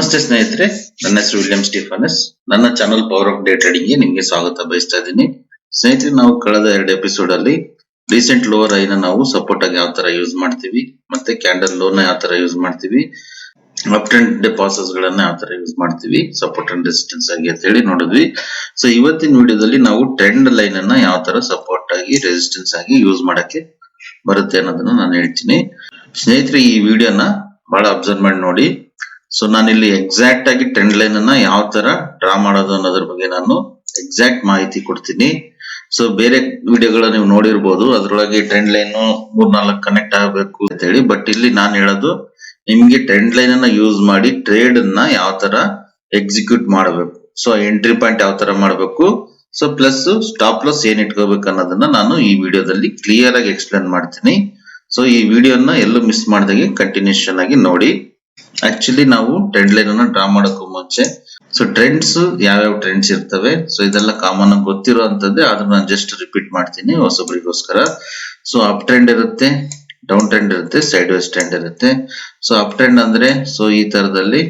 ನಮಸ್ತೆ ಸ್ನೇಹಿತರೆ, ನನ್ನ ಹೆಸರು ವಿಲಿಯಂ ಸ್ಟೀಫನಸ್. ನನ್ನ channel power of day trading ಗೆ ನಿಮಗೆ ಸ್ವಾಗತ ಬಯಸ್ತಾ ಇದ್ದೀನಿ. ಸ್ನೇಹಿತರೆ, ನಾವು ಕಳೆದ 2 ಎಪಿಸೋಡ್ ಅಲ್ಲಿ ರೀಸೆಂಟ್ ಲೋವರ್ ಐನ ನಾವು ಸಪೋರ್ಟ್ ಆಗಿ ಯಾವ ತರ ಯೂಸ್ ಮಾಡ್ತೀವಿ, ಮತ್ತೆ ಕ್ಯಾಂಡಲ್ ಲೋ ನ ಯಾವ ತರ ಯೂಸ್ ಮಾಡ್ತೀವಿ, ಅಪ್ ಟ್ರೆಂಡ್ ಡೆಪಾಸಿಟ್ಸ್ ಗಳನ್ನ ಯಾವ ತರ ಯೂಸ್ ಮಾಡ್ತೀವಿ, ಸಪೋರ್ಟ್ ಅಂಡ್ ರೆಸಿಸ್ಟೆನ್ಸ್ ಆಗಿ ಅಂತ ಹೇಳಿ ನೋಡಿದ್ವಿ. ಸೊ ಇವತ್ತಿನ ವಿಡಿಯೋದಲ್ಲಿ ನಾವು ಟ್ರೆಂಡ್ ಲೈನ್ ಅನ್ನ ಯಾವ ತರ ಸಪೋರ್ಟ್ ಆಗಿ ರೆಸಿಸ್ಟೆನ್ಸ್ ಆಗಿ ಯೂಸ್ ಮಾಡಕ್ಕೆ ಬರುತ್ತೆ ಅನ್ನೋದನ್ನ ನಾನು ಹೇಳ್ತೀನಿ. ಸ್ನೇಹಿತರೆ, ಈ ವಿಡಿಯೋನ ಬಹಳ ಅಬ್ಸರ್ವ್ ಮಾಡಿ ನೋಡಿ. ಸೊ ನಾನಿಲ್ಲಿ ಎಕ್ಸಾಕ್ಟ್ ಆಗಿ ಟ್ರೆಂಡ್ ಲೈನ್ ಅನ್ನ ಯಾವ ತರ ಡ್ರಾ ಮಾಡೋದು ಅನ್ನೋದ್ರ ಬಗ್ಗೆ ನಾನು ಎಕ್ಸಾಕ್ಟ್ ಮಾಹಿತಿ ಕೊಡ್ತೀನಿ. ಸೊ ಬೇರೆ ವಿಡಿಯೋಗಳ ನೀವು ನೋಡಿರ್ಬೋದು, ಅದ್ರೊಳಗೆ ಟ್ರೆಂಡ್ ಲೈನ್ 3-4 ಕನೆಕ್ಟ್ ಆಗಬೇಕು ಅಂತ ಹೇಳಿ. ಬಟ್ ಇಲ್ಲಿ ನಾನು ಹೇಳೋದು ನಿಮ್ಗೆ ಟ್ರೆಂಡ್ ಲೈನ್ ಅನ್ನ ಯೂಸ್ ಮಾಡಿ ಟ್ರೇಡ್ ಅನ್ನ ಯಾವ ತರ ಎಕ್ಸಿಕ್ಯೂಟ್ ಮಾಡಬೇಕು, ಸೊ ಎಂಟ್ರಿ ಪಾಯಿಂಟ್ ಯಾವ ತರ ಮಾಡಬೇಕು, ಸೊ ಪ್ಲಸ್ ಸ್ಟಾಪ್ ಲಾಸ್ ಏನ್ ಇಟ್ಕೋಬೇಕು ಅನ್ನೋದನ್ನ ನಾನು ಈ ವಿಡಿಯೋದಲ್ಲಿ ಕ್ಲಿಯರ್ ಆಗಿ ಎಕ್ಸ್ಪ್ಲೇನ್ ಮಾಡ್ತೀನಿ. ಸೊ ಈ ವಿಡಿಯೋನ ಎಲ್ಲೂ ಮಿಸ್ ಮಾಡದಾಗೆ ಕಂಟಿನ್ಯೂಷನ್ ಆಗಿ ನೋಡಿ. ಆಕ್ಚುಲಿ ನಾವು ಟ್ರೆಂಡ್ ಲೈನ್ ಅನ್ನ ಡ್ರಾ ಮಾಡೋಕ್ಕೂ ಮುಂಚೆ ಸೊ ಟ್ರೆಂಡ್ಸ್ ಯಾವ್ಯಾವ ಟ್ರೆಂಡ್ಸ್ ಇರ್ತವೆ, ಸೊ ಇದೆಲ್ಲ ಕಾಮನ್ ಆಗಿ ಗೊತ್ತಿರೋ ಅಂತದ್ದೇ, ಅದನ್ನ ನಾನು ಜಸ್ಟ್ ರಿಪೀಟ್ ಮಾಡ್ತೀನಿ ಹೊಸಬ್ರಿಗೋಸ್ಕರ. ಸೊ ಅಪ್ ಟ್ರೆಂಡ್ ಇರುತ್ತೆ, ಡೌನ್ ಟ್ರೆಂಡ್ ಇರುತ್ತೆ, ಸೈಡ್ ವೇಸ್ ಟ್ರೆಂಡ್ ಇರುತ್ತೆ. ಸೊ ಅಪ್ ಟ್ರೆಂಡ್ ಅಂದ್ರೆ ಸೊ ಈ ತರದಲ್ಲಿ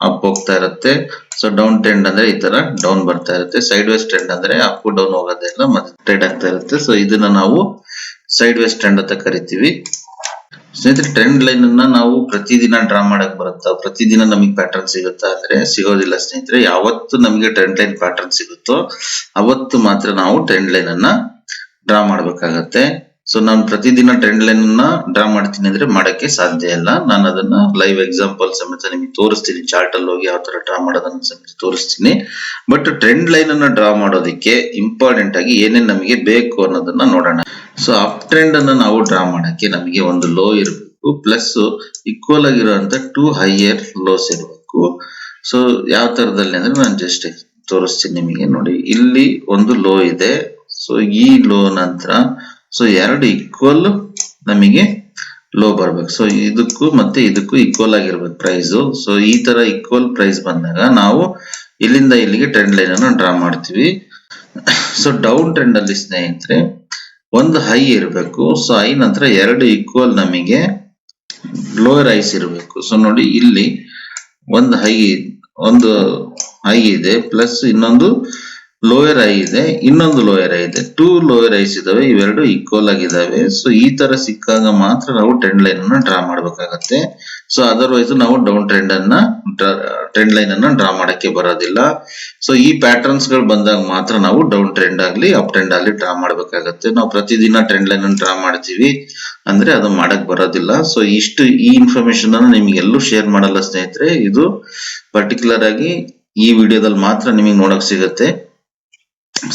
ಅಪ್ ಹೋಗ್ತಾ ಇರುತ್ತೆ. ಸೊ ಡೌನ್ ಟ್ರೆಂಡ್ ಅಂದ್ರೆ ಈ ತರ ಡೌನ್ ಬರ್ತಾ ಇರುತ್ತೆ. ಸೈಡ್ ವೇಸ್ ಟ್ರೆಂಡ್ ಅಂದ್ರೆ ಅಪ್ ಡೌನ್ ಹೋಗೋದೆಲ್ಲ ಮತ್ತೆ ಟ್ರೇಡ್ ಆಗ್ತಾ ಇರುತ್ತೆ. ಸೊ ಇದನ್ನ ನಾವು ಸೈಡ್ ವೇಸ್ ಟ್ರೆಂಡ್ ಅಂತ ಕರಿತೀವಿ. ಸ್ನೇಹಿತರೆ, ಟ್ರೆಂಡ್ ಲೈನ್ ಅನ್ನ ನಾವು ಪ್ರತಿದಿನ ಡ್ರಾ ಮಾಡಕ್ ಬರುತ್ತಾ, ಪ್ರತಿದಿನ ನಮಗೆ ಪ್ಯಾಟರ್ನ್ ಸಿಗುತ್ತಾ ಅಂದ್ರೆ ಸಿಗೋದಿಲ್ಲ ಸ್ನೇಹಿತರೆ. ಯಾವತ್ತು ನಮಗೆ ಟ್ರೆಂಡ್ ಲೈನ್ ಪ್ಯಾಟರ್ನ್ ಸಿಗುತ್ತೋ ಅವತ್ತು ಮಾತ್ರ ನಾವು ಟ್ರೆಂಡ್ ಲೈನ್ ಅನ್ನ ಡ್ರಾ ಮಾಡ್ಬೇಕಾಗತ್ತೆ. ಸೊ ನಾನು ಪ್ರತಿದಿನ ಟ್ರೆಂಡ್ ಲೈನ್ ಅನ್ನ ಡ್ರಾ ಮಾಡ್ತೀನಿ ಅಂದ್ರೆ ಮಾಡಕ್ಕೆ ಸಾಧ್ಯ ಇಲ್ಲ. ನಾನು ಅದನ್ನ ಲೈವ್ ಎಕ್ಸಾಂಪಲ್ ಸಮೇತ ನಿಮಗೆ ತೋರಿಸ್ತೀನಿ. ಚಾರ್ಟ್ ಅಲ್ಲಿ ಹೋಗಿ ಯಾವ ತರ ಡ್ರಾ ಮಾಡೋದನ್ನ ಸಮೇತ ತೋರಿಸ್ತೀನಿ. ಬಟ್ ಟ್ರೆಂಡ್ ಲೈನ್ ಅನ್ನ ಡ್ರಾ ಮಾಡೋದಕ್ಕೆ ಇಂಪಾರ್ಟೆಂಟ್ ಆಗಿ ಏನೇನ್ ನಮಗೆ ಬೇಕು ಅನ್ನೋದನ್ನ ನೋಡೋಣ. ಸೊ ಅಪ್ ಟ್ರೆಂಡ್ ಅನ್ನ ನಾವು ಡ್ರಾ ಮಾಡಕ್ಕೆ ನಮಗೆ ಒಂದು ಲೋ ಇರಬೇಕು, ಪ್ಲಸ್ ಈಕ್ವಲ್ ಆಗಿರುವಂತ 2 ಹೈಯರ್ ಲೋಸ್ ಇರಬೇಕು. ಸೊ ಯಾವ ತರದಲ್ಲಿ ಅಂದ್ರೆ ನಾನು ಜಸ್ಟ್ ತೋರಿಸ್ತೀನಿ ನಿಮಗೆ. ನೋಡಿ, ಇಲ್ಲಿ ಒಂದು ಲೋ ಇದೆ. ಸೊ ಈ ಲೋ ನಂತರ ಸೊ 2 ಈಕ್ವಲ್ ನಮಗೆ ಲೋ ಬರ್ಬೇಕು. ಸೊ ಇದಕ್ಕೂ ಮತ್ತೆ ಇದಕ್ಕೂ ಈಕ್ವಲ್ ಆಗಿರ್ಬೇಕು ಪ್ರೈಸ್. ಸೊ ಈ ತರ ಈಕ್ವಲ್ ಪ್ರೈಸ್ ಬಂದಾಗ ನಾವು ಇಲ್ಲಿಂದ ಇಲ್ಲಿಗೆ ಟ್ರೆಂಡ್ ಲೈನ್ ಅನ್ನು ಡ್ರಾ ಮಾಡ್ತೀವಿ. ಸೊ ಡೌನ್ ಟ್ರೆಂಡ್ ಅಲ್ಲಿ ಸ್ನೇಹಿತರೆ ಒಂದು ಹೈ ಇರಬೇಕು. ಸೊ ಹೈ ನಂತರ 2 ಈಕ್ವಲ್ ನಮಗೆ ಲೋಯರ್ ಹೈಸ್ ಇರಬೇಕು. ಸೊ ನೋಡಿ, ಇಲ್ಲಿ ಒಂದು ಹೈ ಇದೆ, ಪ್ಲಸ್ ಇನ್ನೊಂದು ಲೋಯರ್ ಐ ಇದೆ, ಇನ್ನೊಂದು ಲೋಯರ್ ಐ ಇದೆ. 2 ಲೋಯರ್ ಐಸ್ ಇದಾವೆ, ಇವೆರಡು ಈಕ್ವಲ್ ಆಗಿದಾವೆ. ಸೊ ಈ ತರ ಸಿಕ್ಕಾಗ ಮಾತ್ರ ನಾವು ಟ್ರೆಂಡ್ ಲೈನ್ ಅನ್ನ ಡ್ರಾ ಮಾಡ್ಬೇಕಾಗತ್ತೆ. ಸೊ ಅದರ್ವೈಸ್ ನಾವು ಡೌನ್ ಟ್ರೆಂಡ್ ಲೈನ್ ಅನ್ನ ಡ್ರಾ ಮಾಡಕ್ಕೆ ಬರೋದಿಲ್ಲ. ಸೊ ಈ ಪ್ಯಾಟರ್ನ್ಸ್ ಗಳು ಬಂದಾಗ ಮಾತ್ರ ನಾವು ಡೌನ್ ಟ್ರೆಂಡ್ ಆಗ್ಲಿ ಅಪ್ ಟ್ರೆಂಡ್ ಆಗ್ಲಿ ಡ್ರಾ ಮಾಡ್ಬೇಕಾಗತ್ತೆ. ನಾವು ಪ್ರತಿದಿನ ಟ್ರೆಂಡ್ ಲೈನ್ ಅನ್ನು ಡ್ರಾ ಮಾಡ್ತೀವಿ ಅಂದ್ರೆ ಅದು ಮಾಡಕ್ ಬರೋದಿಲ್ಲ. ಸೊ ಈ ಇನ್ಫಾರ್ಮೇಶನ್ ಅನ್ನು ನಿಮ್ಗೆ ಎಲ್ಲೂ ಶೇರ್ ಮಾಡಲ್ಲ ಸ್ನೇಹಿತರೆ. ಇದು ಪರ್ಟಿಕ್ಯುಲರ್ ಆಗಿ ಈ ವಿಡಿಯೋದಲ್ಲಿ ಮಾತ್ರ ನಿಮಗೆ ನೋಡಕ್ ಸಿಗತ್ತೆ.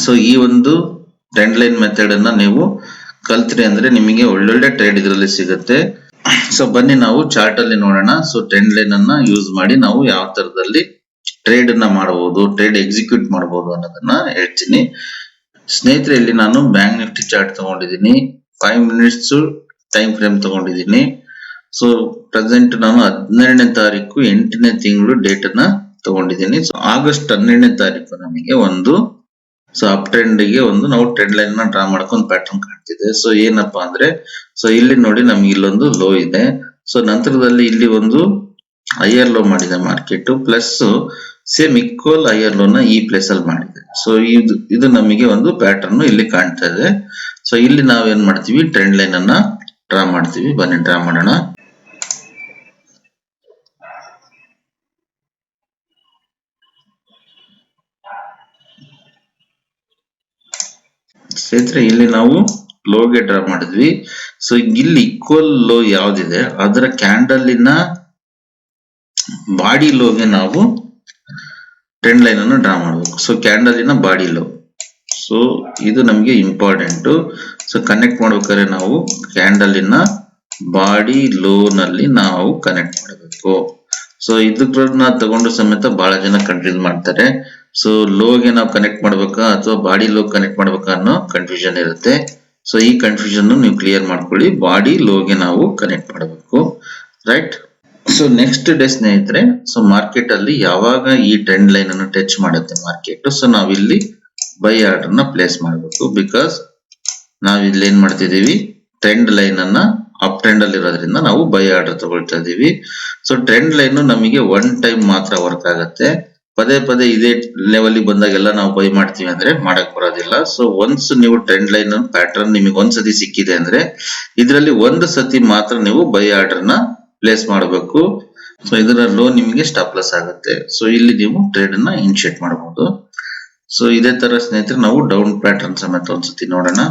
ಸೊ ಈ ಒಂದು ಟ್ರೆಂಡ್ ಲೈನ್ ಮೆಥಡ್ ಅನ್ನ ನೀವು ಕಲ್ತ್ರಿ ಅಂದ್ರೆ ನಿಮಗೆ ಒಳ್ಳೊಳ್ಳೆ ಟ್ರೇಡ್ ಇದರಲ್ಲಿ ಸಿಗುತ್ತೆ. ಸೊ ಬನ್ನಿ ನಾವು ಚಾರ್ಟ್ ಅಲ್ಲಿ ನೋಡೋಣ. ಸೊ ಟ್ರೆಂಡ್ ಲೈನ್ ಅನ್ನ ಯೂಸ್ ಮಾಡಿ ನಾವು ಯಾವ ತರದಲ್ಲಿ ಟ್ರೇಡ್ ಅನ್ನ ಮಾಡಬಹುದು, ಟ್ರೇಡ್ ಎಕ್ಸಿಕ್ಯೂಟ್ ಮಾಡಬಹುದು ಅನ್ನೋದನ್ನ ಹೇಳ್ತೀನಿ. ಸ್ನೇಹಿತರೆ, ಇಲ್ಲಿ ನಾನು ಬ್ಯಾಂಕ್ ನಿಫ್ಟಿ ಚಾರ್ಟ್ ತಗೊಂಡಿದ್ದೀನಿ, 5 ಮಿನಿಟ್ಸ್ ಟೈಮ್ ಫ್ರೇಮ್ ತಗೊಂಡಿದ್ದೀನಿ. ಸೊ ಪ್ರೆಸೆಂಟ್ ನಾನು 12ನೇ ತಾರೀಕು 8ನೇ ತಿಂಗಳು ಡೇಟ್ ಅನ್ನ ತಗೊಂಡಿದ್ದೀನಿ. ಸೊ ಆಗಸ್ಟ್ 12ನೇ ತಾರೀಕು ನಮಗೆ ಒಂದು ಅಪ್ ಟ್ರೆಂಡ್ ಗೆ ನಾವು ಟ್ರೆಂಡ್ ಲೈನ್ ನ ಡ್ರಾ ಮಾಡ್ಕೊಂಡು ಪ್ಯಾಟರ್ನ್ ಕಾಣ್ತಿದೆ. ಸೊ ಏನಪ್ಪಾ ಅಂದ್ರೆ, ಸೊ ಇಲ್ಲಿ ನೋಡಿ ನಮ್ಗೆ ಇಲ್ಲೊಂದು ಲೋ ಇದೆ. ಸೊ ನಂತರದಲ್ಲಿ ಇಲ್ಲಿ ಒಂದು ಹೈಯರ್ ಲೋ ಮಾಡಿದೆ market, plus same equal higher ಲೋನ ಈ ಪ್ಲೇಸ್ ಅಲ್ಲಿ ಮಾಡಿದೆ. ಸೊ ಇದು ನಮಗೆ ಒಂದು ಪ್ಯಾಟರ್ನ್ ಇಲ್ಲಿ ಕಾಣ್ತಾ ಇದೆ. ಸೊ ಇಲ್ಲಿ ನಾವೇನ್ ಮಾಡ್ತೀವಿ, ಟ್ರೆಂಡ್ ಲೈನ್ ಅನ್ನ ಡ್ರಾ ಮಾಡ್ತೀವಿ. ಬನ್ನಿ ಡ್ರಾ ಮಾಡೋಣ. ಸ್ನೇಹಿತರೆ, ಇಲ್ಲಿ ನಾವು ಲೋಗೆ ಡ್ರಾ ಮಾಡಿದ್ವಿ. ಸೊ ಇಲ್ಲಿ ಈಕ್ವಲ್ ಲೋ ಯಾವ್ದಿದೆ ಅದರ ಕ್ಯಾಂಡಲಿನ ಬಾಡಿ ಲೋಗೆ ನಾವು ಟ್ರೆಂಡ್ ಲೈನ್ ಅನ್ನು ಡ್ರಾ ಮಾಡಬೇಕು. ಸೊ ಕ್ಯಾಂಡಲಿನ ಬಾಡಿ ಲೋ, ಸೊ ಇದು ನಮಗೆ ಇಂಪಾರ್ಟೆಂಟ್. ಸೊ ಕನೆಕ್ಟ್ ಮಾಡ್ಬೇಕಾದ್ರೆ ನಾವು ಕ್ಯಾಂಡಲಿನ ಬಾಡಿ ಲೋ ನಲ್ಲಿ ನಾವು ಕನೆಕ್ಟ್ ಮಾಡಬೇಕು. ಸೊ ಇದನ್ನ ತಗೊಂಡು ಸಮೇತ ಬಹಳ ಜನ ಕನ್ಫ್ಯೂಸ್ ಮಾಡ್ತಾರೆ. ಸೊ ಲೋಗೆ ನಾವು ಕನೆಕ್ಟ್ ಮಾಡ್ಬೇಕಾ ಅಥವಾ ಬಾಡಿ ಲೋ ಕನೆಕ್ಟ್ ಮಾಡ್ಬೇಕಾ ಅನ್ನೋ ಕನ್ಫ್ಯೂಷನ್ ಇರುತ್ತೆ. ಸೊ ಈ ಕನ್ಫ್ಯೂಷನ್ ನೀವು ಕ್ಲಿಯರ್ ಮಾಡ್ಕೊಳ್ಳಿ. ಬಾಡಿ ಲೋಗೆ ನಾವು ಕನೆಕ್ಟ್ ಮಾಡಬೇಕು, ರೈಟ್. ಸೊ ನೆಕ್ಸ್ಟ್ ಡೇ ಸ್ನೇಹಿತರೆ, ಸೊ ಮಾರ್ಕೆಟ್ ಅಲ್ಲಿ ಯಾವಾಗ ಈ ಟ್ರೆಂಡ್ ಲೈನ್ ಅನ್ನು ಟಚ್ ಮಾಡುತ್ತೆ ಮಾರ್ಕೆಟ್, ಸೊ ನಾವಿಲ್ಲಿ ಬೈ ಆರ್ಡರ್ ನ ಪ್ಲೇಸ್ ಮಾಡಬೇಕು. ಬಿಕಾಸ್ ನಾವ್ ಇಲ್ಲಿ ಏನ್ ಮಾಡ್ತಿದೀವಿ, ಟ್ರೆಂಡ್ ಲೈನ್ ಅನ್ನ ಅಪ್ ಟ್ರೆಂಡ್ ಅಲ್ಲಿ ಇರೋದ್ರಿಂದ ನಾವು ಬೈ ಆರ್ಡರ್ ತಗೊಳ್ತಾ ಇದೀವಿ. ಸೊ ಟ್ರೆಂಡ್ ಲೈನ್ ನಮಗೆ ಒನ್ ಟೈಮ್ ಮಾತ್ರ ವರ್ಕ್ ಆಗುತ್ತೆ. ಪದೇ ಪದೇ ಇದೇ ಲೆವೆಲ್ ಬಂದಾಗೆಲ್ಲ ನಾವು ಬೈ ಮಾಡ್ತೀವಿ ಅಂದ್ರೆ ಮಾಡಕ್ ಬರೋದಿಲ್ಲ. ಸೊ ಒನ್ಸ್ ನೀವು ಟ್ರೆಂಡ್ ಲೈನ್ ಪ್ಯಾಟರ್ನ್ ನಿಮಗೆ ಒಂದ್ಸತಿ ಸಿಕ್ಕಿದೆ ಅಂದ್ರೆ ಇದರಲ್ಲಿ ಒಂದು ಸತಿ ಮಾತ್ರ ನೀವು ಬೈ ಆರ್ಡರ್ ನ ಪ್ಲೇಸ್ ಮಾಡಬೇಕು. ಸೊ ಇದರ ಲೋ ನಿಮಗೆ ಸ್ಟಾಪ್ ಲಾಸ್ ಆಗುತ್ತೆ. ಸೊ ಇಲ್ಲಿ ನೀವು ಟ್ರೇಡ್ ಅನ್ನ ಇನಿಶಿಯೇಟ್ ಮಾಡಬಹುದು. ಸೊ ಇದೇ ತರ ಸ್ನೇಹಿತರೆ ನಾವು ಡೌನ್ ಪ್ಯಾಟರ್ನ್ ಸಮೇತ ಒಂದ್ಸತಿ ನೋಡೋಣ.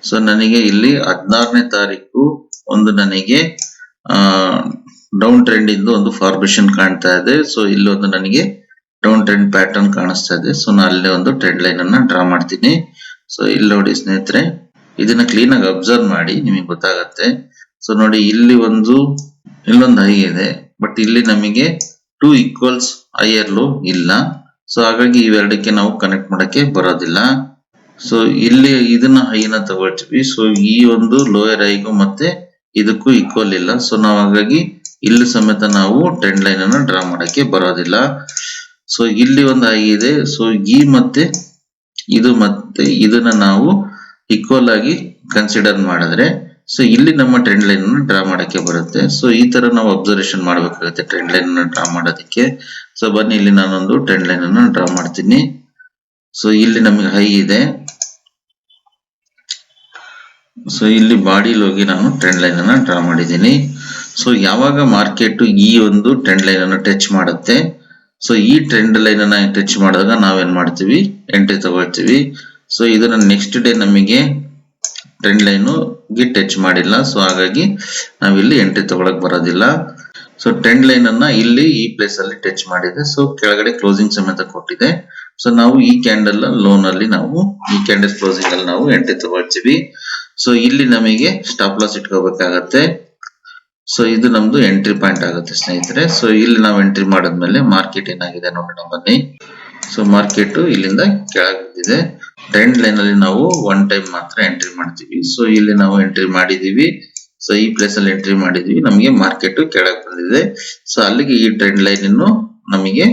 ಸೊ ನನಗೆ ಇಲ್ಲಿ 16ನೇ ತಾರೀಕು ಒಂದು ನನಗೆ ಡೌನ್ ಟ್ರೆಂಡ್ ಇಂದು ಒಂದು ಫಾರ್ಮೇಶನ್ ಕಾಣ್ತಾ ಇದೆ. ಸೊ ಇಲ್ಲಿ ಒಂದು ನನಗೆ ಡೌನ್ ಟ್ರೆಂಡ್ ಪ್ಯಾಟರ್ನ್ ಕಾಣಿಸ್ತಾ ಇದೆ. ಸೊ ನಾನು ಅಲ್ಲೇ ಒಂದು ಟ್ರೆಂಡ್ ಲೈನ್ ಅನ್ನ ಡ್ರಾ ಮಾಡ್ತೀನಿ. ಸೊ ಇಲ್ಲಿ ನೋಡಿ ಸ್ನೇಹಿತರೆ, ಇದನ್ನ ಕ್ಲೀನ್ ಆಗಿ ಅಬ್ಸರ್ವ್ ಮಾಡಿ, ನಿಮಗೆ ಗೊತ್ತಾಗತ್ತೆ. ಸೊ ನೋಡಿ ಇಲ್ಲಿ ಇಲ್ಲೊಂದು ಹೈ ಇದೆ, ಬಟ್ ಇಲ್ಲಿ ನಮಗೆ 2 ಈಕ್ವಲ್ಸ್ ಹೈಯರ್ ಲೋ ಇಲ್ಲ. ಸೊ ಹಾಗಾಗಿ ಇವೆರಡಕ್ಕೆ ನಾವು ಕನೆಕ್ಟ್ ಮಾಡಕ್ಕೆ ಬರೋದಿಲ್ಲ. ಸೊ ಇಲ್ಲಿ ಇದನ್ನ ಹೈನ ತಗೊಳ್ತೀವಿ. ಸೊ ಈ ಒಂದು ಲೋಯರ್ ಹೈಗೂ ಮತ್ತೆ ಇದಕ್ಕೂ ಈಕ್ವಲ್ ಇಲ್ಲ. ಸೊ ನಾವು ಹಾಗಾಗಿ ಇಲ್ಲಿ ಸಮೇತ ನಾವು ಟ್ರೆಂಡ್ ಲೈನ್ ಅನ್ನ ಡ್ರಾ ಮಾಡಕ್ಕೆ ಬರೋದಿಲ್ಲ. ಸೊ ಇಲ್ಲಿ ಒಂದು ಹೈ ಇದೆ. ಸೊ ಈ ಮತ್ತೆ ಇದನ್ನ ನಾವು ಈಕ್ವಲ್ ಆಗಿ ಕನ್ಸಿಡರ್ ಮಾಡಿದ್ರೆ ಸೊ ಇಲ್ಲಿ ನಮ್ಮ ಟ್ರೆಂಡ್ ಲೈನ್ ಅನ್ನು ಡ್ರಾ ಮಾಡಕ್ಕೆ ಬರುತ್ತೆ. ಸೊ ಈ ತರ ನಾವು ಅಬ್ಸರ್ವೇಷನ್ ಮಾಡ್ಬೇಕಾಗುತ್ತೆ ಟ್ರೆಂಡ್ ಲೈನ್ ಅನ್ನು ಡ್ರಾ ಮಾಡೋದಕ್ಕೆ. ಸೊ ಬನ್ನಿ, ಇಲ್ಲಿ ನಾನೊಂದು ಟ್ರೆಂಡ್ ಲೈನ್ ಅನ್ನು ಡ್ರಾ ಮಾಡ್ತೀನಿ. ಸೊ ಇಲ್ಲಿ ನಮಗೆ ಹೈ ಇದೆ. ಸೊ ಇಲ್ಲಿ ಬಾಡಿಲಿ ಹೋಗಿ ನಾನು ಟ್ರೆಂಡ್ ಲೈನ್ ಅನ್ನ ಡ್ರಾ ಮಾಡಿದ್ದೀನಿ. ಸೊ ಯಾವಾಗ ಮಾರ್ಕೆಟ್ ಈ ಒಂದು ಟ್ರೆಂಡ್ ಲೈನ್ ಅನ್ನು ಟಚ್ ಮಾಡುತ್ತೆ, ಸೊ ಈ ಟ್ರೆಂಡ್ ಲೈನ್ ಅನ್ನ ಟಚ್ ಮಾಡಿದಾಗ ನಾವೇನ್ ಮಾಡ್ತೀವಿ, ಎಂಟ್ರಿ ತಗೊಳ್ತೀವಿ. ಸೊ ಇದನ್ನ ನೆಕ್ಸ್ಟ್ ಡೇ ನಮಗೆ ಟ್ರೆಂಡ್ ಲೈನ್ ಗೆ ಟಚ್ ಮಾಡಿಲ್ಲ. ಸೊ ಹಾಗಾಗಿ ನಾವಿಲ್ಲಿ ಎಂಟ್ರಿ ತಗೊಳಕ್ ಬರೋದಿಲ್ಲ. ಸೊ ಟ್ರೆಂಡ್ ಲೈನ್ ಅನ್ನ ಇಲ್ಲಿ ಈ ಪ್ಲೇಸ್ ಅಲ್ಲಿ ಟಚ್ ಮಾಡಿದೆ. ಸೊ ಕೆಳಗಡೆ ಕ್ಲೋಸಿಂಗ್ ಸಮೇತ ಕೊಟ್ಟಿದೆ. ಸೊ ನಾವು ಈ ಕ್ಯಾಂಡಲ್ ಲೋನ್ ಅಲ್ಲಿ ಈ ಕ್ಯಾಂಡಲ್ ಕ್ಲೋಸಿಂಗ್ ಅಲ್ಲಿ ನಾವು ಎಂಟ್ರಿ ತಗೊಳ್ತೀವಿ. ಸೊ ಇಲ್ಲಿ ನಮಗೆ ಸ್ಟಾಪ್ ಲಾಸ್ ಇಟ್ಕೋಬೇಕಾಗತ್ತೆ. ಸೊ ಇದು ನಮ್ದು ಎಂಟ್ರಿ ಪಾಯಿಂಟ್ ಆಗುತ್ತೆ ಸ್ನೇಹಿತರೆ. ಸೊ ಇಲ್ಲಿ ನಾವು ಎಂಟ್ರಿ ಮಾಡಿದ್ಮೇಲೆ ಮಾರ್ಕೆಟ್ ಏನಾಗಿದೆ ನೋಡೋಣ ಬನ್ನಿ. ಸೊ ಮಾರ್ಕೆಟ್ ಇಲ್ಲಿಂದ ಕೆಳಗೆ ಬಿದ್ದಿದೆ. ಟ್ರೆಂಡ್ ಲೈನ್ ಅಲ್ಲಿ ನಾವು ಒನ್ ಟೈಮ್ ಮಾತ್ರ ಎಂಟ್ರಿ ಮಾಡ್ತೀವಿ. ಸೊ ಇಲ್ಲಿ ನಾವು ಎಂಟ್ರಿ ಮಾಡಿದೀವಿ. ಸೊ ಈ ಪ್ಲೇಸ್ ಅಲ್ಲಿ ಎಂಟ್ರಿ ಮಾಡಿದೀವಿ, ನಮಗೆ ಮಾರ್ಕೆಟ್ ಕೆಳಗೆ ಬಂದಿದೆ. ಸೊ ಅಲ್ಲಿಗೆ ಈ ಟ್ರೆಂಡ್ ಲೈನ್ ಇನ್ನು ನಮಗೆ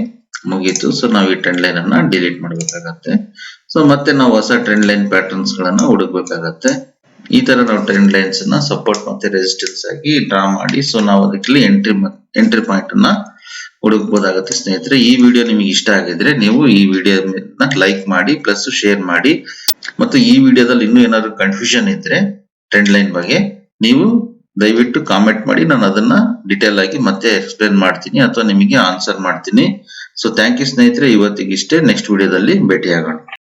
ಮುಗೀತು. ಸೊ ನಾವು ಈ ಟ್ರೆಂಡ್ ಲೈನ್ ಅನ್ನ ಡಿಲೀಟ್ ಮಾಡ್ಬೇಕಾಗತ್ತೆ. ಸೊ ಮತ್ತೆ ನಾವು ಹೊಸ ಟ್ರೆಂಡ್ ಲೈನ್ ಪ್ಯಾಟರ್ನ್ಸ್ ಗಳನ್ನ ಹುಡುಕ್ಬೇಕಾಗತ್ತೆ. ಈ ತರ ನಾವು ಟ್ರೆಂಡ್ ಲೈನ್ಸ್ ನ ಸಪೋರ್ಟ್ ಮತ್ತೆ ರೆಸಿಸ್ಟೆನ್ಸ್ ಆಗಿ ಡ್ರಾ ಮಾಡಿ ಸೊ ನಾವು ಅದಕ್ಕೆ ಎಂಟ್ರಿ ಪಾಯಿಂಟ್ ಅನ್ನ ಹುಡುಕಬಹುದಾಗುತ್ತೆ ಸ್ನೇಹಿತರೆ. ಈ ವಿಡಿಯೋ ನಿಮಗೆ ಇಷ್ಟ ಆಗಿದ್ರೆ ನೀವು ಈ ವಿಡಿಯೋ ಲೈಕ್ ಮಾಡಿ ಪ್ಲಸ್ ಶೇರ್ ಮಾಡಿ. ಮತ್ತು ಈ ವಿಡಿಯೋದಲ್ಲಿ ಇನ್ನೂ ಏನಾದ್ರು ಕನ್ಫ್ಯೂಷನ್ ಇದ್ರೆ ಟ್ರೆಂಡ್ ಲೈನ್ ಬಗ್ಗೆ ನೀವು ದಯವಿಟ್ಟು ಕಾಮೆಂಟ್ ಮಾಡಿ, ನಾನು ಅದನ್ನ ಡಿಟೇಲ್ ಆಗಿ ಮತ್ತೆ ಎಕ್ಸ್ಪ್ಲೇನ್ ಮಾಡ್ತೀನಿ ಅಥವಾ ನಿಮಗೆ ಆನ್ಸರ್ ಮಾಡ್ತೀನಿ. ಸೊ ಥ್ಯಾಂಕ್ ಯು ಸ್ನೇಹಿತರೆ, ಇವತ್ತಿಗೆ ಇಷ್ಟೇ. ನೆಕ್ಸ್ಟ್ ವಿಡಿಯೋದಲ್ಲಿ ಭೇಟಿಯಾಗೋಣ.